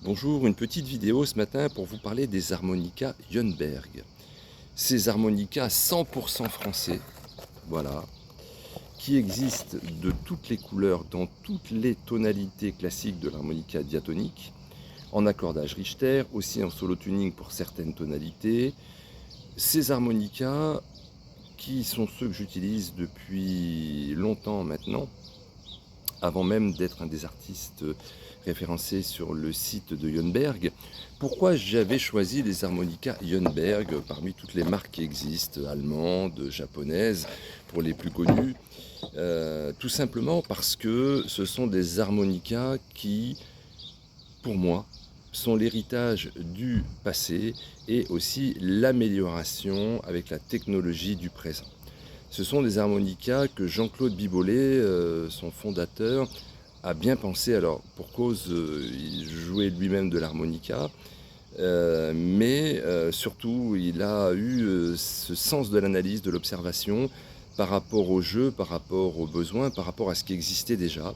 Bonjour, une petite vidéo ce matin pour vous parler des harmonicas Jönberg. Ces harmonicas 100% français, voilà, qui existent de toutes les couleurs, dans toutes les tonalités classiques de l'harmonica diatonique, en accordage Richter, aussi en solo tuning pour certaines tonalités. Ces harmonicas qui sont ceux que j'utilise depuis longtemps maintenant, avant même d'être un des artistes référencés sur le site de Jönberg. Pourquoi j'avais choisi les harmonicas Jönberg parmi toutes les marques qui existent, allemandes, japonaises, pour les plus connues? Tout simplement parce que ce sont des harmonicas qui, pour moi, sont l'héritage du passé et aussi l'amélioration avec la technologie du présent. Ce sont des harmonicas que Jean-Claude Bibolay, son fondateur, a bien pensé. Alors, pour cause, il jouait lui-même de l'harmonica, mais surtout, il a eu ce sens de l'analyse, de l'observation, par rapport au jeu, par rapport aux besoins, par rapport à ce qui existait déjà.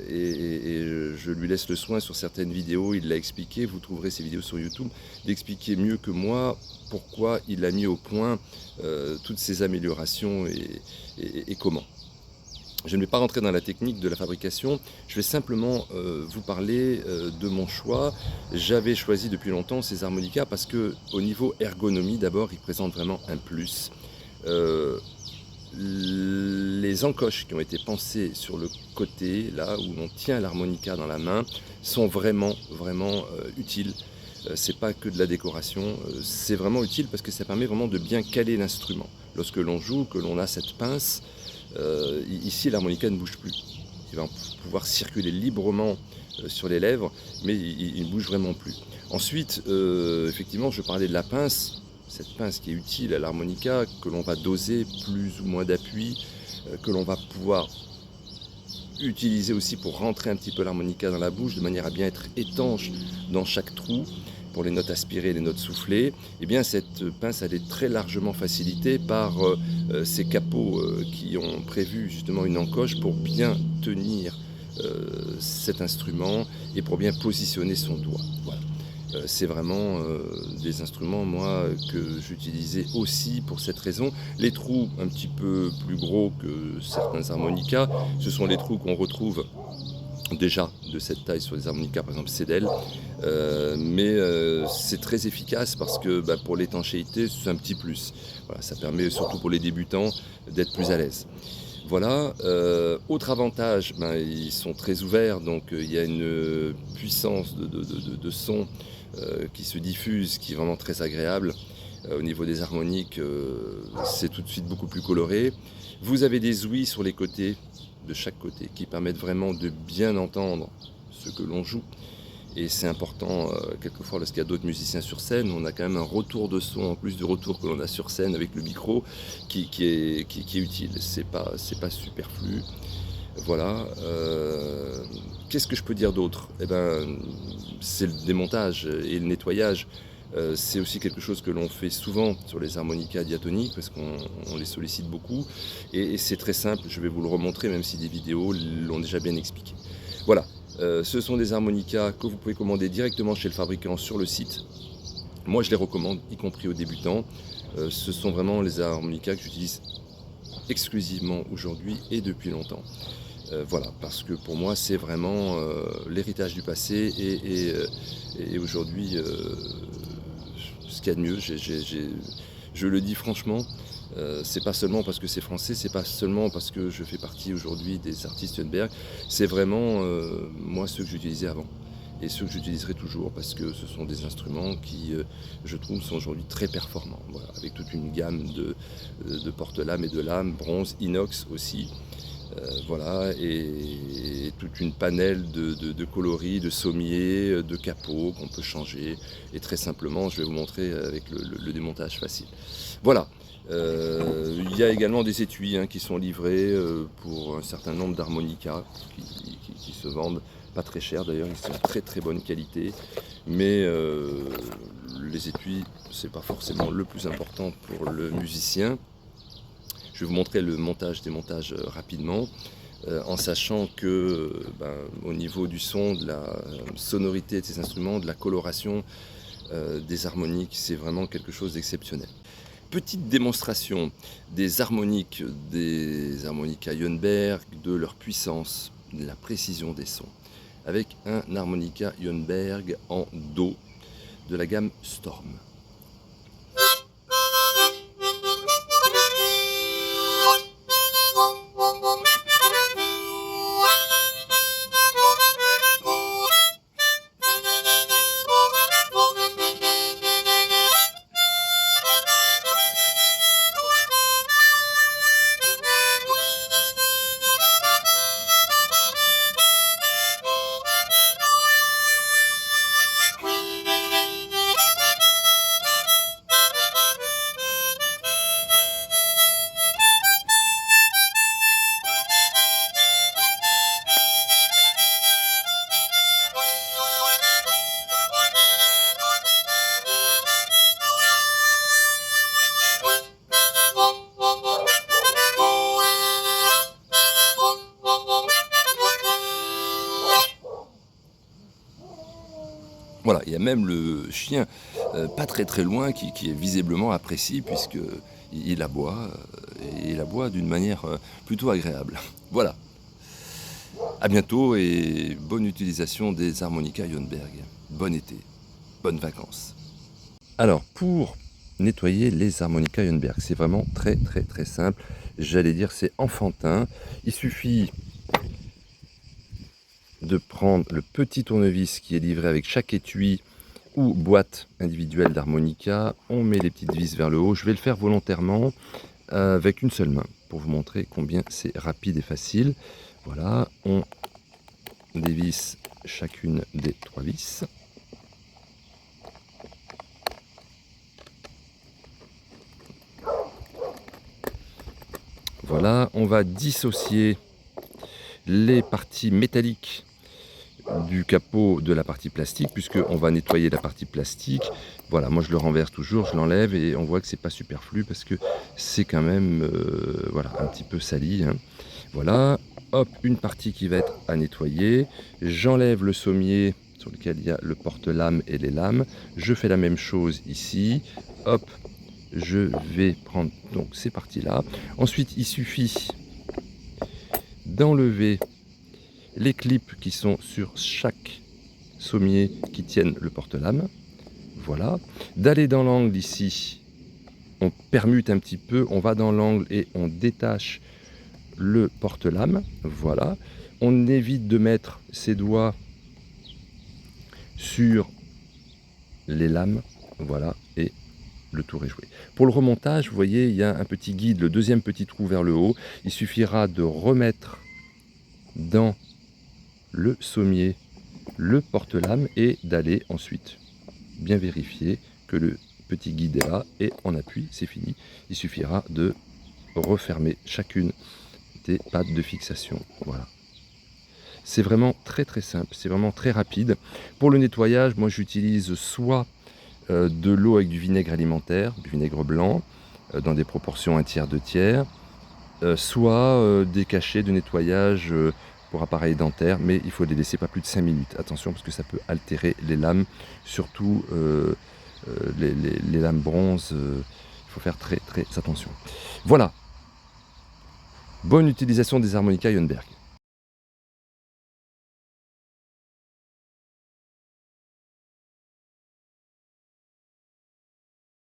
Et je lui laisse le soin sur certaines vidéos, il l'a expliqué, vous trouverez ces vidéos sur YouTube, d'expliquer mieux que moi pourquoi il a mis au point toutes ces améliorations et comment. Je ne vais pas rentrer dans la technique de la fabrication, je vais simplement vous parler de mon choix. J'avais choisi depuis longtemps ces harmonicas parce que au niveau ergonomie, d'abord, ils présentent vraiment un plus. Les encoches qui ont été pensées sur le côté, là où on tient l'harmonica dans la main, sont vraiment utiles. C'est pas que de la décoration, c'est vraiment utile parce que ça permet vraiment de bien caler l'instrument. Lorsque l'on joue, que l'on a cette pince, ici l'harmonica ne bouge plus. Il va pouvoir circuler librement sur les lèvres, mais il ne bouge vraiment plus. Ensuite, effectivement, je parlais de la pince. Cette pince qui est utile à l'harmonica, que l'on va doser plus ou moins d'appui, que l'on va pouvoir utiliser aussi pour rentrer un petit peu l'harmonica dans la bouche, de manière à bien être étanche dans chaque trou, pour les notes aspirées et les notes soufflées. Et bien cette pince, elle est très largement facilitée par ces capots qui ont prévu justement une encoche pour bien tenir cet instrument et pour bien positionner son doigt. Voilà. C'est vraiment des instruments, moi, que j'utilisais aussi pour cette raison. Les trous un petit peu plus gros que certains harmonicas, ce sont les trous qu'on retrouve déjà de cette taille sur les harmonicas, par exemple Cédel, mais c'est très efficace parce que pour l'étanchéité, c'est un petit plus. Voilà, ça permet surtout pour les débutants d'être plus à l'aise. Voilà, autre avantage, ils sont très ouverts, donc il y a une puissance de son qui se diffuse, qui est vraiment très agréable. Au niveau des harmoniques, c'est tout de suite beaucoup plus coloré. Vous avez des ouïes sur les côtés, de chaque côté, qui permettent vraiment de bien entendre ce que l'on joue. Et c'est important, quelquefois, lorsqu'il y a d'autres musiciens sur scène, on a quand même un retour de son, en plus du retour que l'on a sur scène avec le micro, qui est utile. C'est pas superflu. Voilà. Qu'est-ce que je peux dire d'autre? Eh ben, c'est le démontage et le nettoyage. C'est aussi quelque chose que l'on fait souvent sur les harmonicas diatoniques parce qu'on les sollicite beaucoup. Et c'est très simple, je vais vous le remontrer, même si des vidéos l'ont déjà bien expliqué. Voilà. Ce sont des harmonicas que vous pouvez commander directement chez le fabricant sur le site. Moi, je les recommande, y compris aux débutants. Ce sont vraiment les harmonicas que j'utilise exclusivement aujourd'hui et depuis longtemps. Voilà, parce que pour moi, c'est vraiment l'héritage du passé et aujourd'hui, ce qu'il y a de mieux. Je le dis franchement, c'est pas seulement parce que c'est français, c'est pas seulement parce que je fais partie aujourd'hui des artistes Jönberg, c'est vraiment moi ceux que j'utilisais avant et ceux que j'utiliserai toujours parce que ce sont des instruments qui, je trouve, sont aujourd'hui très performants. Voilà, avec toute une gamme de porte-lames et de lames, bronze, inox aussi. Voilà, et toute une panelle de coloris, de sommiers, de capots qu'on peut changer. Et très simplement, je vais vous montrer avec le démontage facile. Voilà. Il y a également des étuis qui sont livrés pour un certain nombre d'harmonicas qui se vendent pas très cher d'ailleurs, ils sont de très bonne qualité. Mais les étuis, c'est pas forcément le plus important pour le musicien. Je vais vous montrer le montage, démontage rapidement. en sachant que au niveau du son, de la sonorité de ces instruments, de la coloration des harmoniques, c'est vraiment quelque chose d'exceptionnel. Petite démonstration des harmoniques à Jönnberg, de leur puissance, de la précision des sons, avec un harmonica Jönnberg en Do de la gamme Storm. Voilà, il y a même le chien, pas très loin, qui est visiblement apprécié puisqu'il aboie, et il aboie d'une manière plutôt agréable. Voilà, à bientôt et bonne utilisation des harmonicas Jönnberg. Bon été, bonnes vacances. Alors, pour nettoyer les harmonicas Jönnberg, c'est vraiment très simple. J'allais dire c'est enfantin. Il suffit de prendre le petit tournevis qui est livré avec chaque étui ou boîte individuelle d'harmonica. On met les petites vis vers le haut. Je vais le faire volontairement avec une seule main pour vous montrer combien c'est rapide et facile. Voilà, on dévisse chacune des 3 vis. Voilà, on va dissocier les parties métalliques du capot de la partie plastique, puisqu'on va nettoyer la partie plastique. Voilà, moi je le renverse toujours, je l'enlève et on voit que c'est pas superflu parce que c'est quand même voilà, un petit peu sali, hein. Voilà, hop, une partie qui va être à nettoyer. J'enlève le sommier sur lequel il y a le porte-lames et les lames. Je fais la même chose ici. Hop, je vais prendre donc ces parties-là. Ensuite, il suffit d'enlever les clips qui sont sur chaque sommier qui tiennent le porte-lames. Voilà. D'aller dans l'angle ici, on permute un petit peu, on va dans l'angle et on détache le porte-lames. Voilà. On évite de mettre ses doigts sur les lames. Voilà. Et le tour est joué. Pour le remontage, vous voyez, il y a un petit guide, le deuxième petit trou vers le haut. Il suffira de remettre dans le sommier le porte-lames et d'aller ensuite bien vérifier que le petit guide est là et on appuie, c'est fini. Il suffira de refermer chacune des pattes de fixation. Voilà. C'est vraiment très simple, c'est vraiment très rapide. Pour le nettoyage, moi j'utilise soit de l'eau avec du vinaigre alimentaire, du vinaigre blanc, dans des proportions 1/3, 2/3, soit des cachets de nettoyage pour appareil dentaire, mais il faut les laisser pas plus de 5 minutes. Attention parce que ça peut altérer les lames, surtout les lames bronze, il faut faire très attention. Voilà, bonne utilisation des harmonicas Jönnberg.